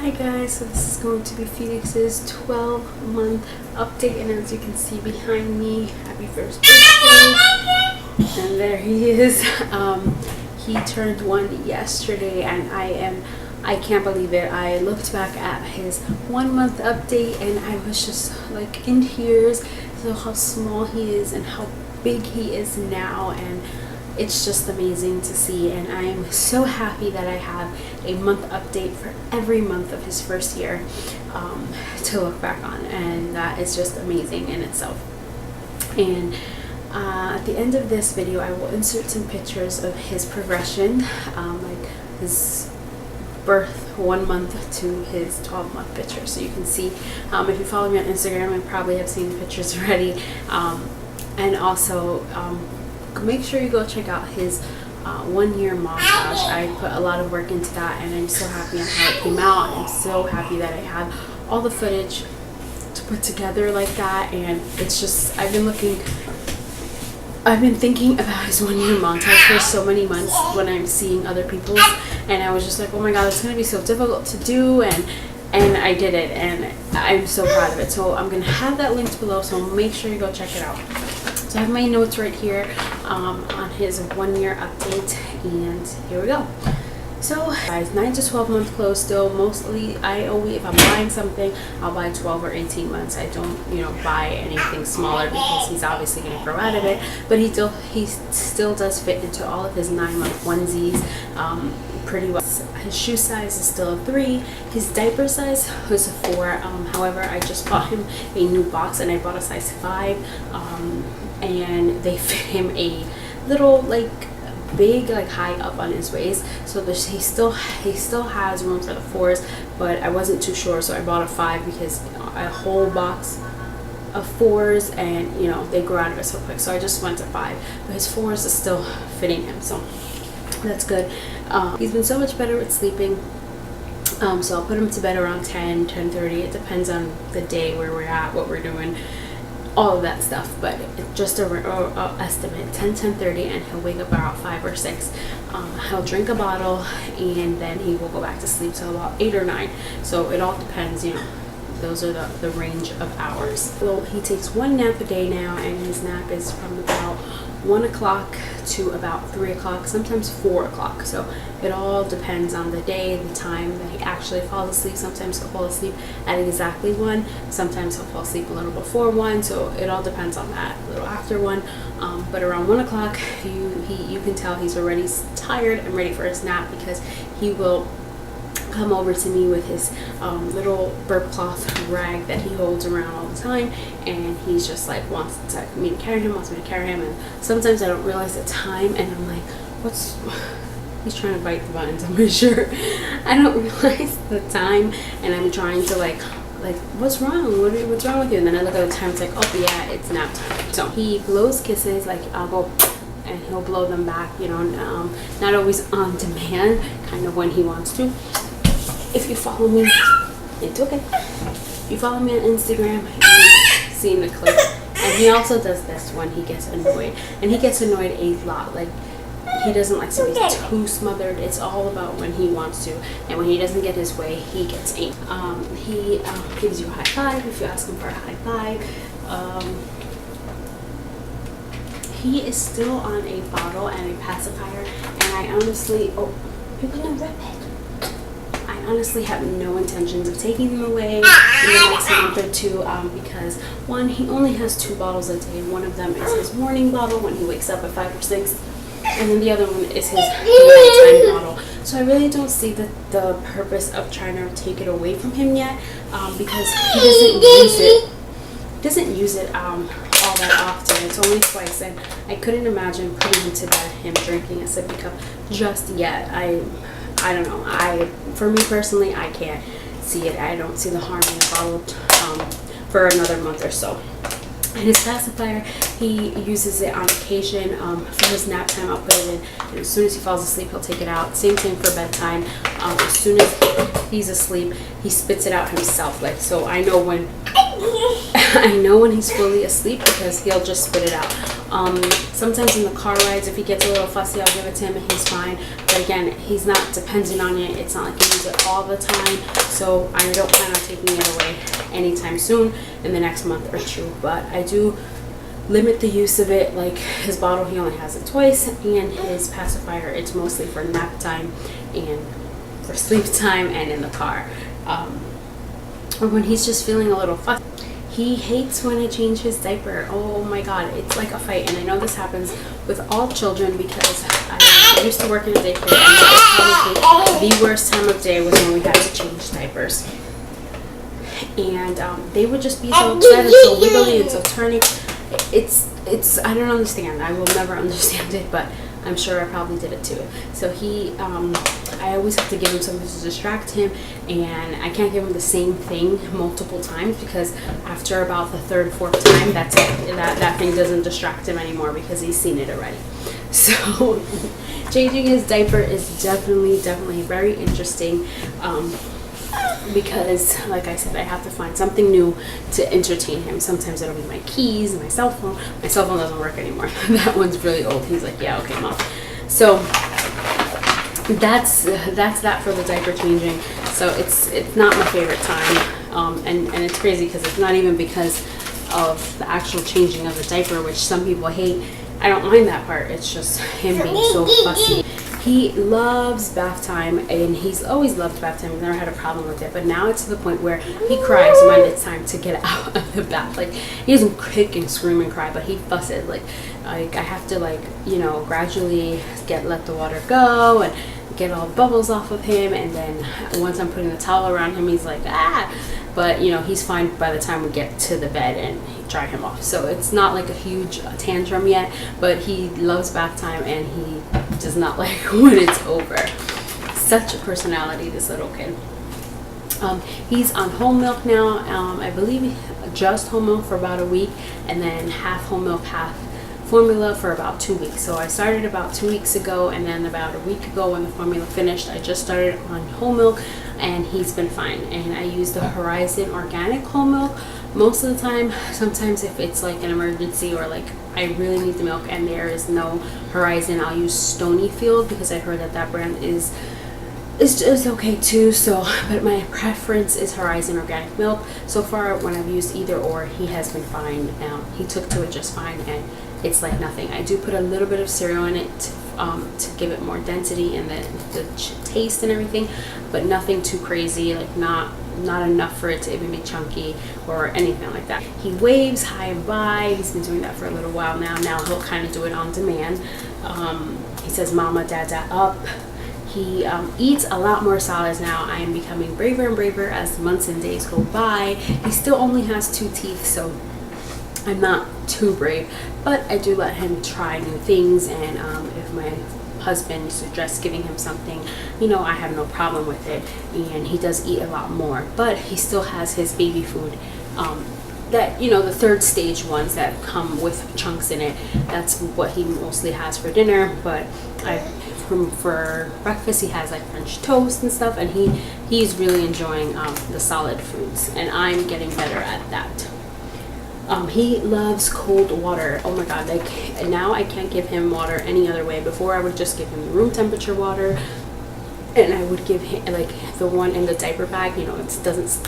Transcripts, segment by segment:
Hi guys, so this is going to be Phoenix's 12-month update, and as you can see behind me, happy first birthday. And there he is. He turned 1 yesterday, and I can't believe it. I looked back at his 1 month update and I was just like in tears. So how small he is and how big he is now, and it's just amazing to see, and I am so happy that I have a month update for every month of his first year to look back on, and that is just amazing in itself. And at the end of this video I will insert some pictures of his progression, like his birth 1 month to his 12-month picture, so you can see. If you follow me on Instagram, you probably have seen the pictures already, and also make sure you go check out his 1 year montage. I put a lot of work into that, and I'm so happy on how it came out. I'm so happy that I have all the footage to put together like that, and it's just, I've been thinking about his 1 year montage for so many months when I'm seeing other people's, and I was just like, oh my god, it's gonna be so difficult to do, and I did it, and I'm so proud of it. So I'm gonna have that linked below, so make sure you go check it out. So I have my notes right here on his 1 year update, and here we go. So guys, 9 to 12 month clothes still. Mostly if I'm buying something, I'll buy 12 or 18 months. I don't buy anything smaller because he's obviously going to grow out of it, but he still does fit into all of his 9-month onesies pretty well. His shoe size is still a 3. His diaper size was a 4. However, I just bought him a new box, and I bought a size 5, and they fit him a little big, high up on his waist, so he still has room for the 4s, but I wasn't too sure, so I bought a 5 because a whole box of 4s, and they grow out of it so quick, so I just went to 5, but his 4s is still fitting him, so that's good. He's been so much better with sleeping, so I'll put him to bed around 10:30. It depends on the day, where we're at, what we're doing, all of that stuff, but just a estimate 10:30, and he'll wake up about 5 or 6. He'll drink a bottle, and then he will go back to sleep till about 8 or 9, so it all depends. Those are the range of hours. Well, he takes 1 nap a day now, and his nap is from about 1 o'clock to about 3 o'clock, sometimes 4 o'clock. So it all depends on the day, the time that he actually falls asleep. Sometimes he'll fall asleep at exactly 1. Sometimes he'll fall asleep a little before 1. So it all depends on that, a little after 1. But around 1 o'clock, you can tell he's already tired and ready for his nap, because he will come over to me with his little burp cloth rag that he holds around all the time, and he's just wants me to carry him, and sometimes I don't realize the time, and I'm like, he's trying to bite the buttons on my shirt. I don't realize the time, and I'm trying to what's wrong? What's wrong with you? And then I look at the time, it's like, oh yeah, it's nap time. So he blows kisses, I'll go and he'll blow them back, not always on demand, kind of when he wants to. If you follow me, it's okay. If you follow me on Instagram, you've seen the clip. And he also does this when he gets annoyed. And he gets annoyed a lot. He doesn't like to be too smothered. It's all about when he wants to. And when he doesn't get his way, he gets angry. He gives you a high five if you ask him for a high five. He is still on a bottle and a pacifier. And I honestly, you're gonna rip it. I honestly have no intentions of taking them away in the next month or 2, because 1, he only has 2 bottles a day. One of them is his morning bottle when he wakes up at 5 or 6, and then the other one is his nighttime bottle. So I really don't see the purpose of trying to take it away from him yet, because he doesn't use it all that often. It's only twice, and I couldn't imagine putting him to bed, him drinking a sippy cup just yet. I don't know. For me personally, I can't see it. I don't see the harm in the bottle for another month or so. And his pacifier, he uses it on occasion. For his nap time, I'll put it in, and as soon as he falls asleep, he'll take it out. Same thing for bedtime. As soon as he's asleep, he spits it out himself. So I know when he's fully asleep, because he'll just spit it out. Sometimes in the car rides, if he gets a little fussy, I'll give it to him and he's fine. But again, he's not dependent on it. It's not like he needs it all the time. So I don't plan on taking it away anytime soon in the next month or two. But I do limit the use of it. Like his bottle, he only has it twice, and his pacifier, it's mostly for nap time and for sleep time and in the car. Or when he's just feeling a little fussy. He hates when I change his diaper. Oh my god, it's like a fight. And I know this happens with all children because I used to work in a daycare, and probably the worst time of day was when we had to change diapers. And they would just be so upset and so wiggly and so turning. It's I don't understand. I will never understand it, but I'm sure I probably did it too. So I always have to give him something to distract him, and I can't give him the same thing multiple times because after about the third, fourth time, that's it. That thing doesn't distract him anymore because he's seen it already. So changing his diaper is definitely very interesting. Because like I said, I have to find something new to entertain him. Sometimes it'll be my keys, my cell phone. My cell phone doesn't work anymore. That one's really old. He's like, yeah, okay, Mom. So that's that for the diaper changing. So it's not my favorite time, and it's crazy because it's not even because of the actual changing of the diaper, which some people hate. I don't mind that part. It's just him being so fussy. He loves bath time, and he's always loved bath time. We've never had a problem with it, but now it's to the point where he cries when it's time to get out of the bath. Like, he doesn't kick and scream and cry, but he fusses. Like I have to, like, you know, gradually let the water go and get all the bubbles off of him, and then once I'm putting the towel around him, he's like, ah. But you know, he's fine by the time we get to the bed and dry him off. So it's not like a huge tantrum yet, but he loves bath time and he does not like when it's over. Such a personality, this little kid. He's on whole milk now. I believe just whole milk for about a week, and then half whole milk, half formula for about 2 weeks. So I started about 2 weeks ago, and then about a week ago when the formula finished, I just started on whole milk, and he's been fine. And I use the Horizon organic whole milk most of the time. Sometimes if it's like an emergency or like I really need the milk and there is no Horizon, I'll use Stonyfield because I heard that brand is okay too. So, but my preference is Horizon organic milk. So far, when I've used either or, he has been fine. He took to it just fine, and it's like nothing. I do put a little bit of cereal in it to give it more density and the taste and everything, but nothing too crazy, like not enough for it to even be chunky or anything like that. He waves hi and bye. He's been doing that for a little while now. Now he'll kind of do it on demand. He says mama, dada up. He eats a lot more solids now. I am becoming braver and braver as the months and days go by. He still only has 2 teeth, so I'm not too brave, but I do let him try new things, and if my husband suggests giving him something, you know, I have no problem with it, and he does eat a lot more. But he still has his baby food, that, you know, the third stage ones that come with chunks in it. That's what he mostly has for dinner, but for breakfast he has like French toast and stuff, and he's really enjoying the solid foods, and I'm getting better at that. He loves cold water. Oh my god, like now I can't give him water any other way. Before I would just give him room temperature water, and I would give him like the one in the diaper bag, you know, it doesn't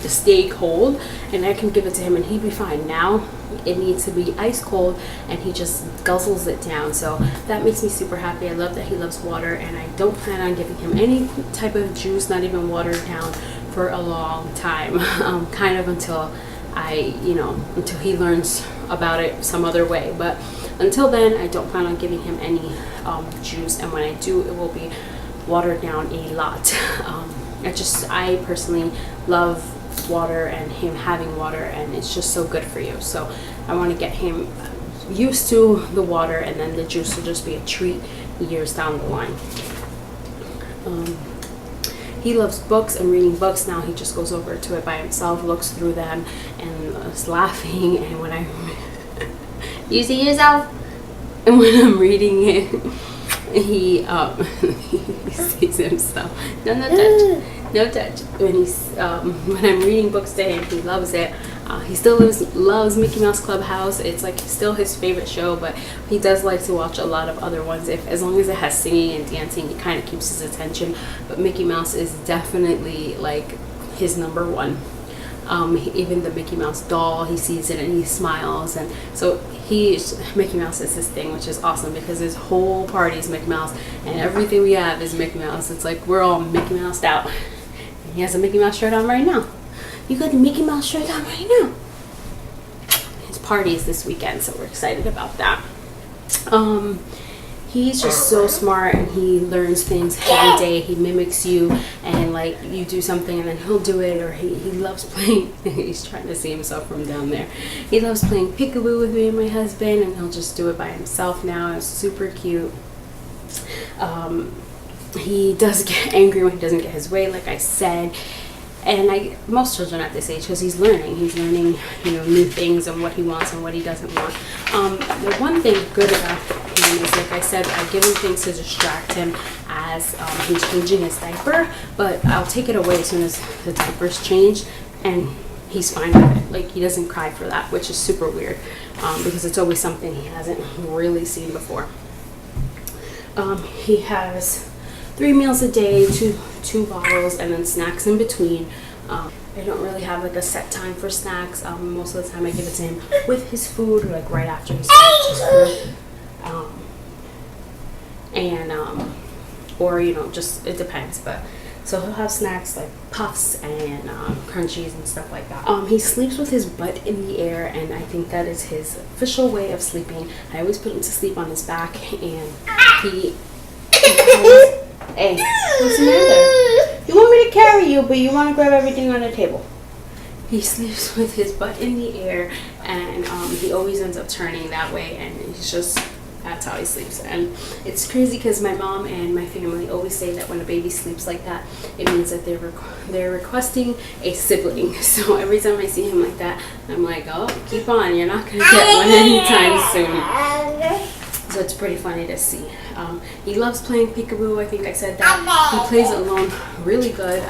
stay cold, and I can give it to him and he'd be fine. Now it needs to be ice cold, and he just guzzles it down. So that makes me super happy. I love that he loves water, and I don't plan on giving him any type of juice, not even watered down, for a long time. Kind of until until he learns about it some other way. But until then, I don't plan on giving him any juice, and when I do, it will be watered down a lot. I personally love water and him having water, and it's just so good for you. So I want to get him used to the water, and then the juice will just be a treat years down the line. He loves books and reading books. Now he just goes over to it by himself, looks through them, and is laughing. And when you see yourself? And when I'm reading it, he sees himself. No touch. When I'm reading books to him, he loves it. He still loves Mickey Mouse Clubhouse. It's like still his favorite show, but he does like to watch a lot of other ones. As long as it has singing and dancing, it kind of keeps his attention. But Mickey Mouse is definitely like his number one. Even the Mickey Mouse doll, he sees it and he smiles, and so Mickey Mouse is his thing, which is awesome because his whole party is Mickey Mouse and everything we have is Mickey Mouse. It's like we're all Mickey Moused out. And he has a Mickey Mouse shirt on right now. You got the Mickey Mouse shirt on right now. His party is this weekend, so we're excited about that. He's just so smart and he learns things every day. He mimics you, and like you do something and then he'll do it, or he loves playing. He's trying to see himself from down there. He loves playing peekaboo with me and my husband, and he'll just do it by himself now. It's super cute. He does get angry when he doesn't get his way, like I said. And most children at this age, because he's learning, new things and what he wants and what he doesn't want. The one thing good about him is, like I said, I give him things to distract him as he's changing his diaper, but I'll take it away as soon as the diaper's changed, and he's fine with it. Like, he doesn't cry for that, which is super weird, because it's always something he hasn't really seen before. He has 3 meals a day, two bottles, and then snacks in between. I don't really have like a set time for snacks. Most of the time I give it to him with his food, like right after he's finished his food. Or just it depends. But so he'll have snacks like puffs and crunchies and stuff like that. He sleeps with his butt in the air, and I think that is his official way of sleeping. I always put him to sleep on his back, and he hey, what's the matter? You want me to carry you, but you want to grab everything on the table. He sleeps with his butt in the air, and he always ends up turning that way, and that's how he sleeps. And it's crazy because my mom and my family always say that when a baby sleeps like that, it means that they're requesting a sibling. So every time I see him like that, I'm like, oh, keep on, you're not going to get one anytime soon. So it's pretty funny to see. He loves playing peekaboo. I think I said that. He plays alone really good.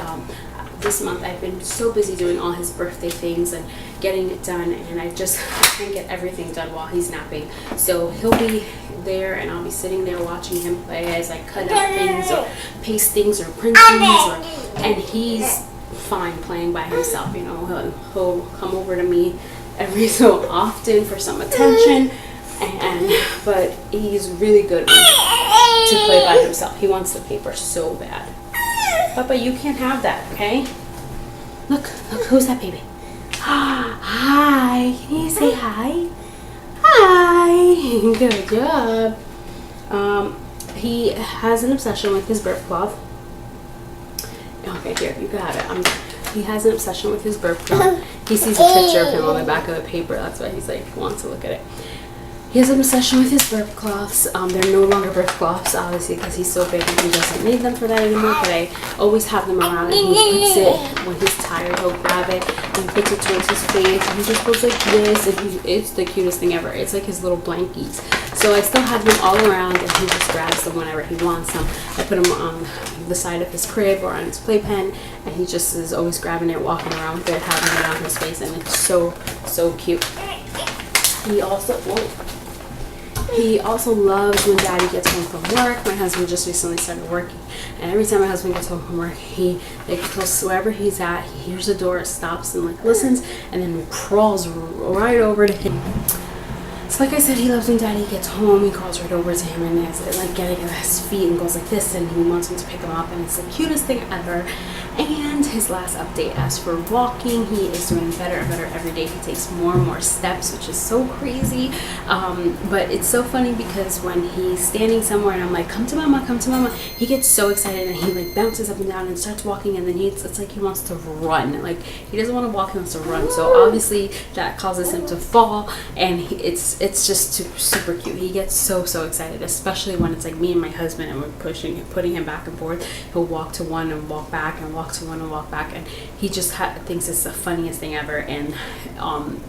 This month I've been so busy doing all his birthday things and getting it done, and I can't get everything done while he's napping. So he'll be there and I'll be sitting there watching him play as I cut out things or paste things or print things, and he's fine playing by himself. He'll come over to me every so often for some attention. But he's really good to play by himself. He wants the paper so bad. Papa, you can't have that, okay? Look, who's that baby? Hi, can you say hi? Hi, good job. He has an obsession with his burp cloth. Okay, here, you got it. He has an obsession with his burp cloth. He sees a picture of him on the back of the paper. That's why he's like, wants to look at it. He has an obsession with his burp cloths. They're no longer burp cloths, obviously, because he's so big and he doesn't need them for that anymore, but I always have them around, and he puts it, when he's tired, he'll grab it and puts it towards his face, and he just goes like this, and it's the cutest thing ever. It's like his little blankies. So I still have them all around, and he just grabs them whenever he wants them. I put them on the side of his crib or on his playpen, and he just is always grabbing it, walking around with it, having it on his face, and it's so, so cute. He also loves when Daddy gets home from work. My husband just recently started working, and every time my husband gets home from work, he goes wherever he's at, he hears the door, stops and listens, and then crawls right over to him. So like I said, he loves when Daddy gets home. He crawls right over to him and is like getting at his feet and goes like this, and he wants him to pick him up, and it's the cutest thing ever. And his last update, as for walking, he is doing better and better every day. He takes more and more steps, which is so crazy. But it's so funny because when he's standing somewhere and I'm like, come to mama, he gets so excited and he bounces up and down and starts walking, and then it's like he wants to run. Like, he doesn't want to walk, he wants to run. So obviously that causes him to fall, and it's just super cute. He gets so excited, especially when it's like me and my husband and we're putting him back and forth. He'll walk to one and walk back and walk walk to run and walk back, and he just thinks it's the funniest thing ever, and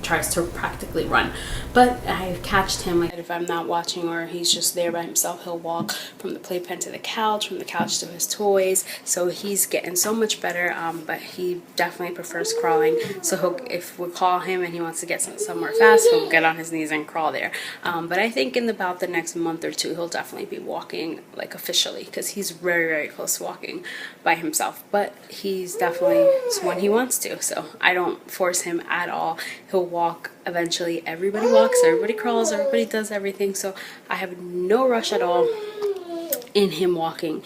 tries to practically run. But I've catched him, like, if I'm not watching or he's just there by himself, he'll walk from the playpen to the couch, from the couch to his toys. So he's getting so much better, but he definitely prefers crawling. So if we call him and he wants to get somewhere fast, he'll get on his knees and crawl there. But I think in about the next month or two, he'll definitely be walking, like, officially, because he's very, very close to walking by himself. But he's definitely, it's when he wants to, so I don't force him at all. He'll walk eventually. Everybody walks, everybody crawls, everybody does everything, so I have no rush at all in him walking.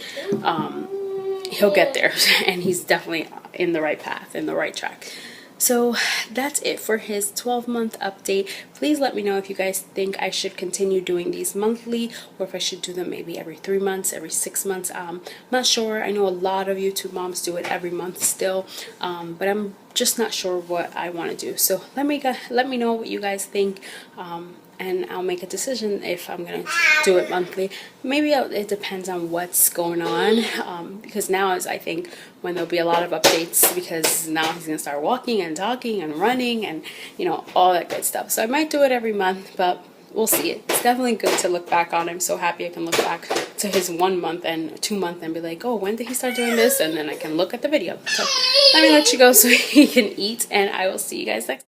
He'll get there, and he's definitely in the right path, in the right track. So that's it for his 12-month update. Please let me know if you guys think I should continue doing these monthly, or if I should do them maybe every 3 months, every 6 months. I'm not sure. I know a lot of YouTube moms do it every month still, but I'm just not sure what I want to do. So let me know what you guys think, and I'll make a decision if I'm gonna do it monthly. Maybe it depends on what's going on, because now is, I think, when there'll be a lot of updates, because now he's gonna start walking and talking and running and, you know, all that good stuff. So I might do it every month, but we'll see. It's definitely good to look back on. I'm so happy I can look back to his 1 month and 2 month and be like, oh, when did he start doing this? And then I can look at the video. So let me let you go so he can eat, and I will see you guys next time.